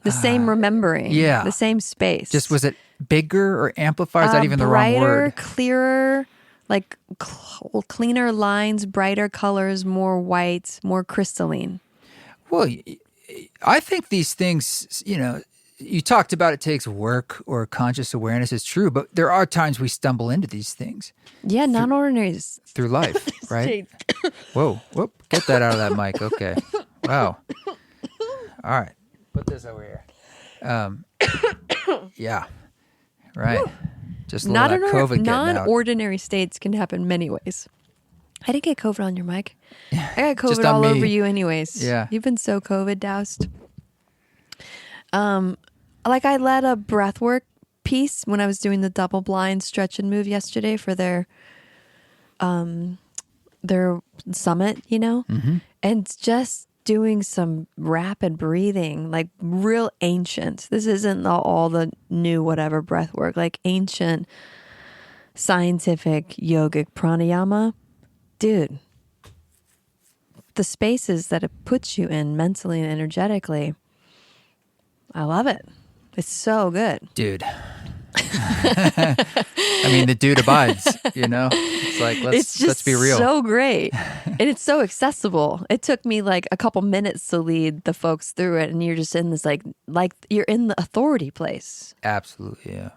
the same remembering. Yeah. The same space. Just was it bigger or amplified? Is that even the wrong word? Brighter, clearer, like cleaner lines, brighter colors, more white, more crystalline. Well, I think these things, you talked about it takes work or conscious awareness is true, but there are times we stumble into these things. Yeah, non-ordinaries. Through life, right? Whoa, whoop, get that out of that mic. Okay. Wow. All right. Put this over here. Yeah. Right. Just a little that COVID getting out. Non-ordinary states can happen many ways. I didn't get COVID on your mic. I got Just COVID on all me. over you anyways. Yeah. You've been so COVID doused. Like I led a breathwork piece when I was doing the double blind stretch and move yesterday for their summit, and just doing some rapid breathing, like real ancient. This isn't all the new whatever breath work, like ancient scientific yogic pranayama. Dude, the spaces that it puts you in mentally and energetically, I love it. It's so good. Dude. I mean, the dude abides, It's like, let's be real. It's so great. And it's so accessible. It took me like a couple minutes to lead the folks through it. And you're just in this like you're in the authority place. Absolutely, yeah.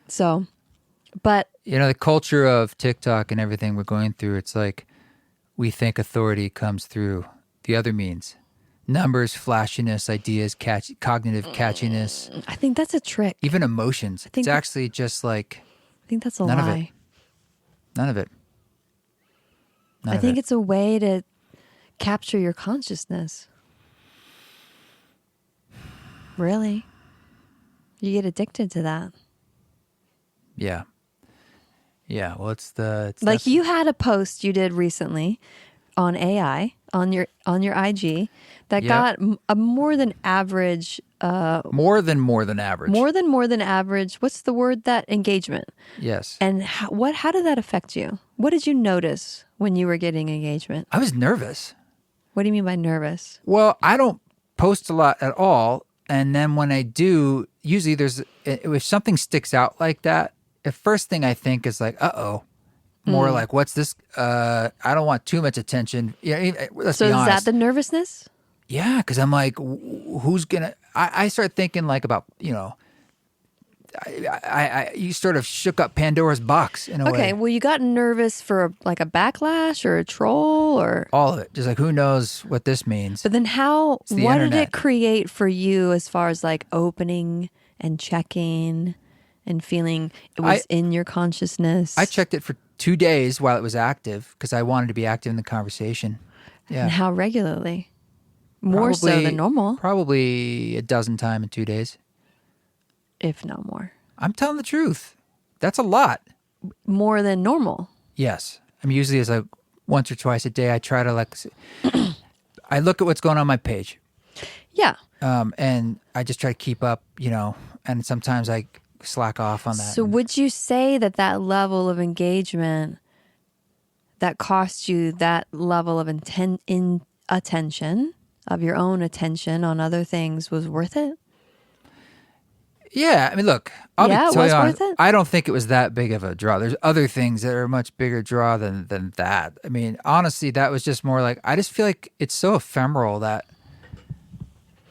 So, but... the culture of TikTok and everything we're going through, it's like we think authority comes through the other means. Numbers, flashiness, ideas, cognitive catchiness. I think that's a trick. Even emotions. It's actually just like... I think that's a none lie. None of it. I think it's a way to capture your consciousness. Really? You get addicted to that. Yeah. Yeah, well, it's like you had a post you did recently on AI on your IG that got a more than average. More than average. More than average. What's the word? That engagement. Yes. And how did that affect you? What did you notice when you were getting engagement? I was nervous. What do you mean by nervous? Well, I don't post a lot at all, and then when I do, usually if something sticks out like that, the first thing I think is like, uh-oh. More like, what's this? I don't want too much attention. Yeah, let's be honest. So is that the nervousness? Yeah, because I'm like, who's going to... I start thinking like about, you sort of shook up Pandora's box in a way. Okay, well, you got nervous for like a backlash or a troll or... All of it. Just like, who knows what this means. But then what did it create for you as far as like opening and checking and feeling it was in your consciousness? I checked it for 2 days while it was active because I wanted to be active in the conversation. Yeah. And how regularly? More so than normal. Probably a dozen times in 2 days. If not more. I'm telling the truth. That's a lot. More than normal. Yes. I mean, usually it's like once or twice a day. I try to I look at what's going on my page. Yeah. And I just try to keep up, and sometimes I slack off on that. So would you say that level of engagement that cost you that level of attention, of your own attention on other things, was worth it? Yeah, I mean, look, I'll be totally honest, worth it? I don't think it was that big of a draw. There's other things that are a much bigger draw than that. I mean, honestly, that was just more like, I just feel like it's so ephemeral that,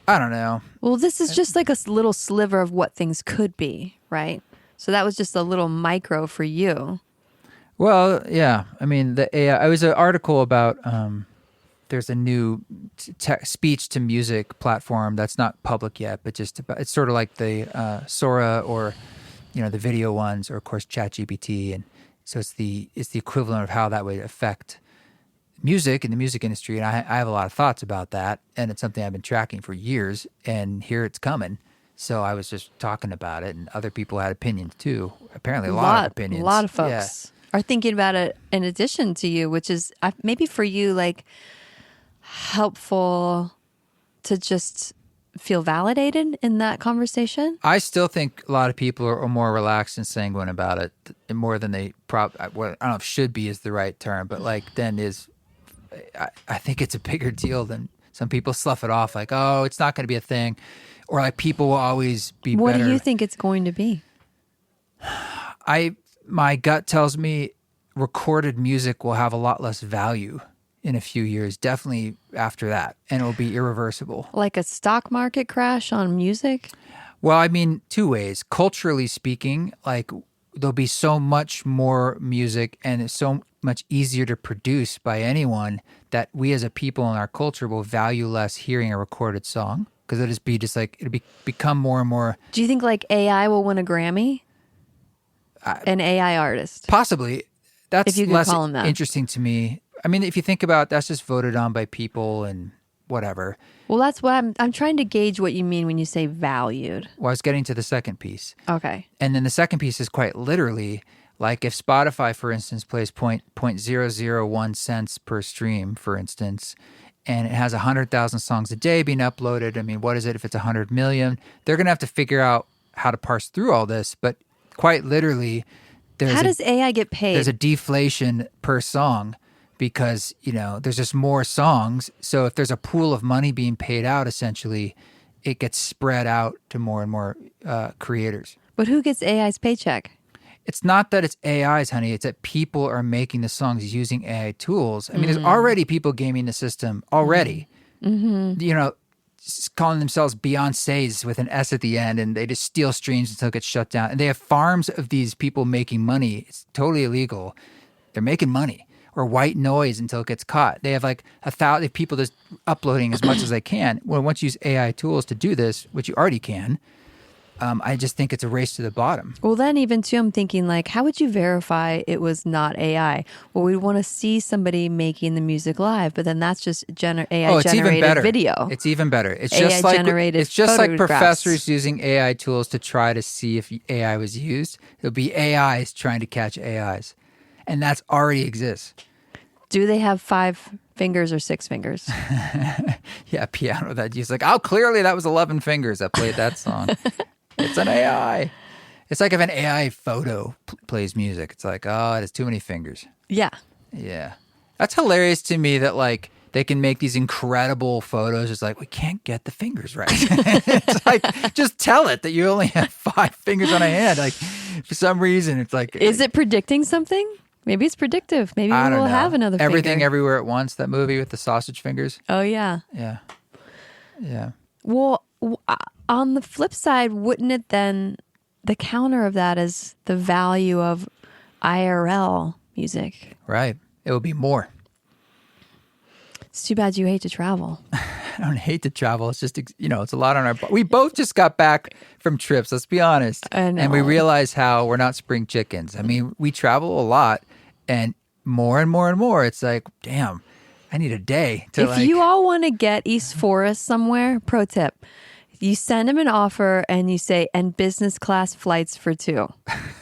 I don't know. Well, this is just like a little sliver of what things could be, right? So that was just a little micro for you. Well, yeah. I mean, the AI, I was an article about, there's a new speech to music platform that's not public yet, but just about, it's sort of like the Sora or, the video ones, or of course ChatGPT. And so it's the equivalent of how that would affect music in the music industry. And I have a lot of thoughts about that. And it's something I've been tracking for years, and here it's coming. So I was just talking about it, and other people had opinions too. Apparently a lot of opinions. A lot of folks are thinking about it in addition to you, which is maybe for you, like, helpful to just feel validated in that conversation. I still think a lot of people are more relaxed and sanguine about it, more than they I don't know if should be is the right term, but I think it's a bigger deal than some people slough it off like, oh, it's not going to be a thing, or like people will always be better. What do you think it's going to be? My gut tells me recorded music will have a lot less value in a few years, definitely after that, and it'll be irreversible. Like a stock market crash on music? Well, I mean, two ways. Culturally speaking, like, there'll be so much more music, and it's so much easier to produce by anyone, that we as a people in our culture will value less hearing a recorded song, because it'll become more and more. Do you think like AI will win a Grammy? An AI artist? Possibly. That's less call him that. Interesting to me. I mean, if you think about it, that's just voted on by people and whatever. Well, that's what I'm trying to gauge what you mean when you say valued. Well, I was getting to the second piece. Okay. And then the second piece is quite literally, like, if Spotify, for instance, plays 0.001 cents per stream, for instance, and it has 100,000 songs a day being uploaded. I mean, what is it if it's 100 million? They're going to have to figure out how to parse through all this. But quite literally, how does AI get paid? There's a deflation per song, because, there's just more songs. So if there's a pool of money being paid out, essentially, it gets spread out to more and more creators. But who gets AI's paycheck? It's not that it's AI's, honey. It's that people are making the songs using AI tools. I mean, there's already people gaming the system already. Mm-hmm. Calling themselves Beyoncé's with an S at the end, and they just steal streams until it gets shut down. And they have farms of these people making money. It's totally illegal. They're making money. Or white noise until it gets caught. They have like 1,000 people just uploading as much as they can. Well, once you use AI tools to do this, which you already can, I just think it's a race to the bottom. Well, then even too, I'm thinking like, how would you verify it was not AI? Well, we want to see somebody making the music live, but then that's just AI-generated video. It's even better. It's AI-generated just like professors using AI tools to try to see if AI was used. It'll be AIs trying to catch AIs. And that's already exists. Do they have 5 fingers or 6 fingers? Yeah, piano that use like, clearly that was 11 fingers that played that song. It's an AI. It's like if an AI photo plays music. It's like, it has too many fingers. Yeah. Yeah. That's hilarious to me that like they can make these incredible photos. It's like, we can't get the fingers right. It's like, just tell it that you only have 5 fingers on a hand. Like, for some reason, it's like. Is it predicting something? Maybe it's predictive. Maybe we'll have another finger. Everything Everywhere at Once, that movie with the sausage fingers. Oh, yeah. Yeah. Yeah. Well, on the flip side, wouldn't it then, the counter of that is the value of IRL music? Right. It would be more. It's too bad you hate to travel. I don't hate to travel. It's just, it's a lot on our... We both just got back from trips, let's be honest. I know. And we realize how we're not spring chickens. I mean, we travel a lot, and more and more and more, it's like, damn, I need a day to If you all want to get East Forest somewhere, pro tip, You send him an offer and you say, and business class flights for 2.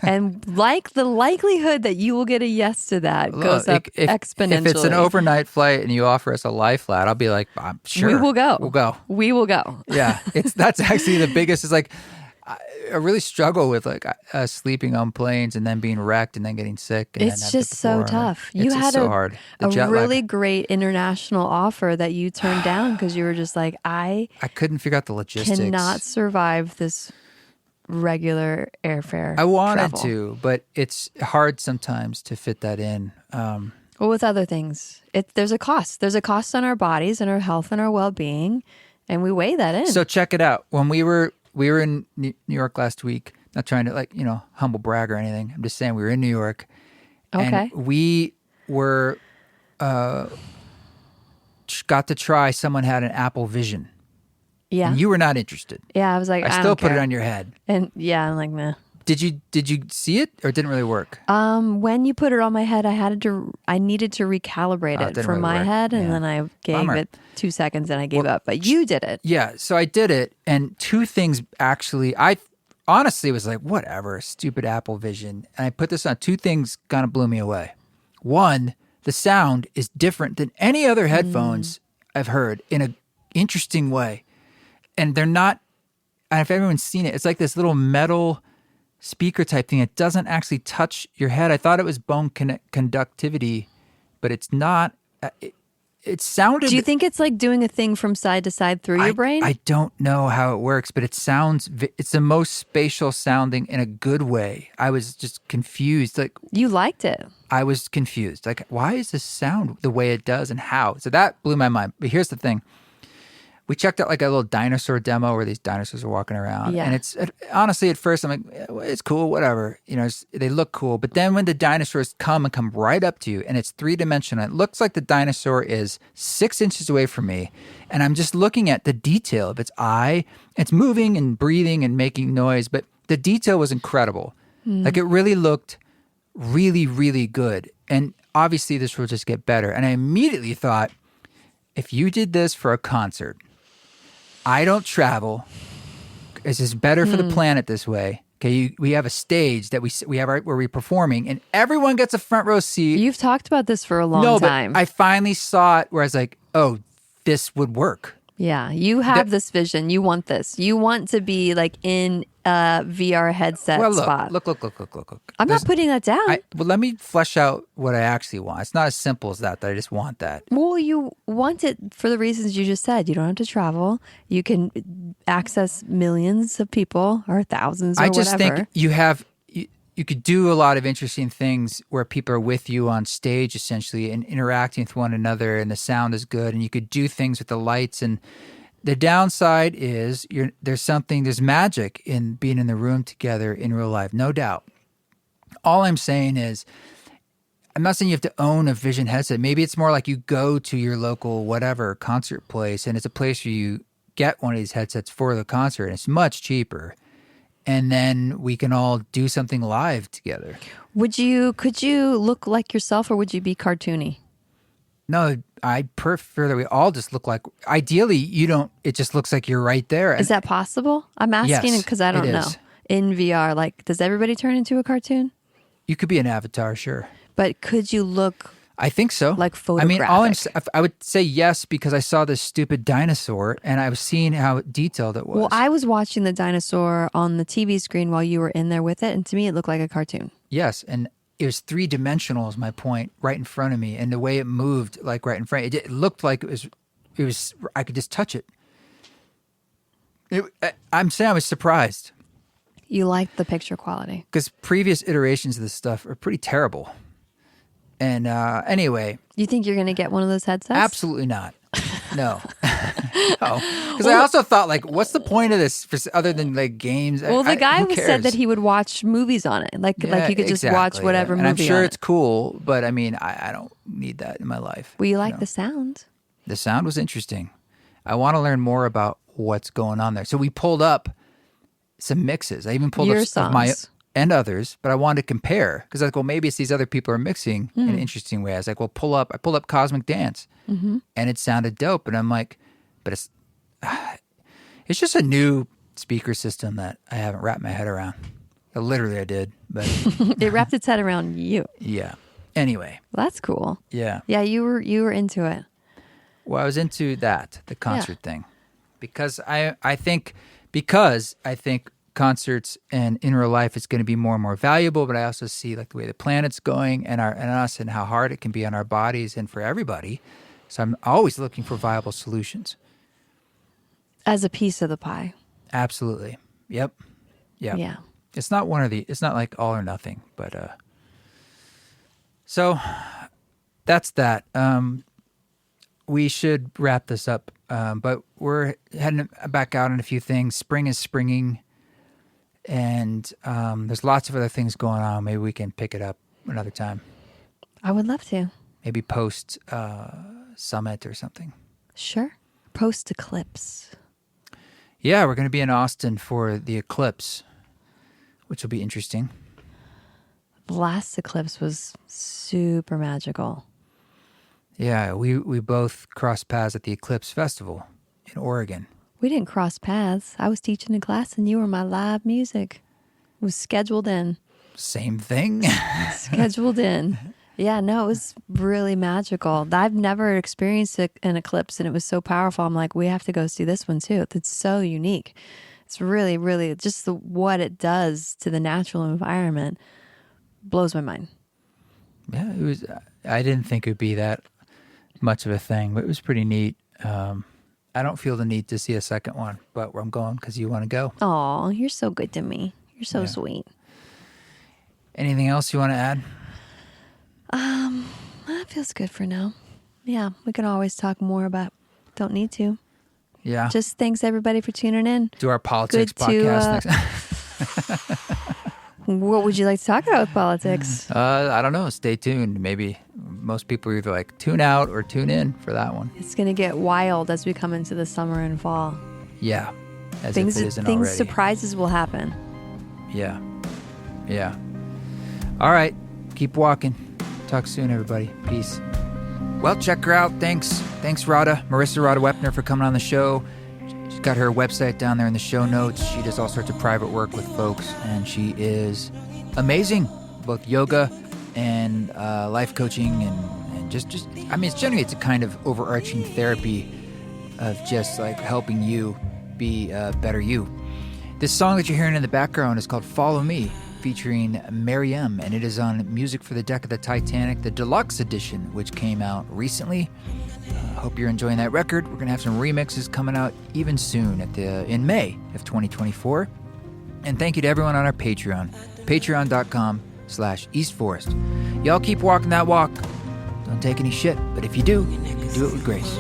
And like the likelihood that you will get a yes to that goes up exponentially. If it's an overnight flight and you offer us a lie flat, I'll be like, I'm sure. We will go. We'll go. We will go. Yeah. That's actually the biggest. Is like, I really struggle with like sleeping on planes and then being wrecked and then getting sick. And it's just so tough. You had so hard. A really great international offer that you turned down because you were just like, I couldn't figure out the logistics. Cannot survive this regular airfare. I wanted travel. to, but it's hard sometimes to fit that in. Well, with other things, there's a cost. There's a cost on our bodies and our health and our well-being, and we weigh that in. So check it out. When we were in New York last week, not trying to humble brag or anything. I'm just saying we were in New York. Okay. And we were, got to try, someone had an Apple Vision. Yeah. And you were not interested. Yeah, I was like, I still don't put care. it on your head. And yeah, I'm like, meh. Did you see it or it didn't really work? When you put it on my head, I needed to recalibrate it from really my work. head, and Yeah. then I gave Bummer. it 2 seconds and I gave up. But you did it. Yeah, so I did it, and 2 things actually, I honestly was like, whatever, stupid Apple Vision. And I put this on, 2 things kind of blew me away. One, the sound is different than any other headphones I've heard in an interesting way. And they're not, and if everyone's seen it, it's like this little metal speaker type thing. It doesn't actually touch your head. I thought it was bone conductivity, but it's not. It sounded. Do you think it's like doing a thing from side to side through your brain? I don't know how it works, but it sounds. It's the most spatial sounding in a good way. I was just confused. Like you liked it. I was confused. Like, why is this sound the way it does, and how? So that blew my mind. But here's the thing. We checked out like a little dinosaur demo where these dinosaurs are walking around. Yeah. And it's honestly, at first I'm like, it's cool, whatever. They look cool. But then when the dinosaurs come right up to you and it's 3-dimensional, it looks like the dinosaur is 6 inches away from me. And I'm just looking at the detail of its eye. It's moving and breathing and making noise, but the detail was incredible. Like it really looked really, really good. And obviously this will just get better. And I immediately thought, if you did this for a concert, I don't travel. Is this better for the planet this way? Okay, we have a stage that we have where we're performing, and everyone gets a front row seat. You've talked about this for a long time. But I finally saw it where I was like, oh, this would work. Yeah, you have this vision. You want this. You want to be like in a VR headset spot. Look. I'm not putting that down. Well, let me flesh out what I actually want. It's not as simple as that I just want that. Well, you want it for the reasons you just said. You don't have to travel. You can access millions of people or thousands or whatever. I just think you could do a lot of interesting things where people are with you on stage essentially and interacting with one another, and the sound is good, and you could do things with the lights. And the downside is there's magic in being in the room together in real life, no doubt. All I'm saying is, I'm not saying you have to own a Vision headset. Maybe it's more like you go to your local whatever concert place, and it's a place where you get one of these headsets for the concert, and it's much cheaper. And then we can all do something live together. Could you look like yourself, or would you be cartoony? No, I prefer that we all just look like, ideally it just looks like you're right there. Is that possible? I'm asking because I don't know. In VR, like, does everybody turn into a cartoon? You could be an avatar, sure. But could you look? I think so. Like photographic. I mean, I would say yes because I saw this stupid dinosaur and I was seeing how detailed it was. Well, I was watching the dinosaur on the TV screen while you were in there with it, and to me, it looked like a cartoon. Yes, and it was 3-dimensional is my point, right in front of me, and the way it moved, like right in front, it looked like it was. I could just touch it. I'm saying I was surprised. You liked the picture quality because previous iterations of this stuff are pretty terrible. And anyway. You think you're going to get one of those headsets? Absolutely not. No. No. Because I also thought, like, what's the point of this other than, like, games? Well, the guy said that he would watch movies on it. Like you could just watch whatever movie. And I'm sure it's it. cool, but, I mean, I don't need that in my life. Well, you like the sound. The sound was interesting. I want to learn more about what's going on there. So we pulled up some mixes. I even pulled up songs. My and others, but I wanted to compare because I was like, well, maybe it's these other people are mixing in an interesting way. I was like, well, I pulled up Cosmic Dance, and it sounded dope. And I'm like, but it's It's just a new speaker system that I haven't wrapped my head around. Literally, I did, but It wrapped its head around you. yeah. Anyway, Well, that's cool. yeah. Yeah, you were into it. Well, I was into that, the concert thing, because I think concerts and in real life is going to be more and more valuable. But I also see like the way the planet's going and us and how hard it can be on our bodies and for everybody. So I'm always looking for viable solutions. As a piece of the pie. Absolutely. Yep. Yeah. It's not it's not like all or nothing, but so that's that. We should wrap this up, but we're heading back out on a few things. Spring is springing, and there's lots of other things going on. Maybe we can pick it up another time. I would love to. Maybe post summit or something. Sure. Post eclipse. Yeah, we're going to be in Austin for the eclipse, which will be interesting. The last eclipse was super magical. Yeah, we both crossed paths at the Eclipse Festival in Oregon. We didn't cross paths. I was teaching a class and you were my live music. It was scheduled in. Same thing. Scheduled in. Yeah, no, it was really magical. I've never experienced an eclipse and it was so powerful. I'm like, we have to go see this one too. It's so unique. It's really, really just what it does to the natural environment blows my mind. Yeah, it was. I didn't think it would be that much of a thing, but it was pretty neat. I don't feel the need to see a second one, but I'm going because you want to go. Oh, you're so good to me. You're so sweet. Anything else you want to add? That feels good for now. Yeah, we can always talk more about. Don't need to. Yeah. Just thanks everybody for tuning in. Do our politics podcast next. What would you like to talk about with politics? I don't know. Stay tuned. Maybe most people are either like tune out or tune in for that one. It's going to get wild as we come into the summer and fall. Yeah. As if it isn't things already. Surprises will happen. Yeah. Yeah. All right. Keep walking. Talk soon, everybody. Peace. Well, check her out. Thanks, Radha. Marissa Radha Wepner for coming on the show. She's got her website down there in the show notes. She does all sorts of private work with folks, and she is amazing. Both yoga and life coaching and just I mean, it's a kind of overarching therapy of just like helping you be a better you. This song that you're hearing in the background is called Follow Me, featuring Mary M, and it is on Music for the Deck of the Titanic, the deluxe edition, which came out recently. Hope you're enjoying that record. We're going to have some remixes coming out even soon in May of 2024. And thank you to everyone on our Patreon, patreon.com/EastForest. Y'all keep walking that walk. Don't take any shit, but if you do it with grace.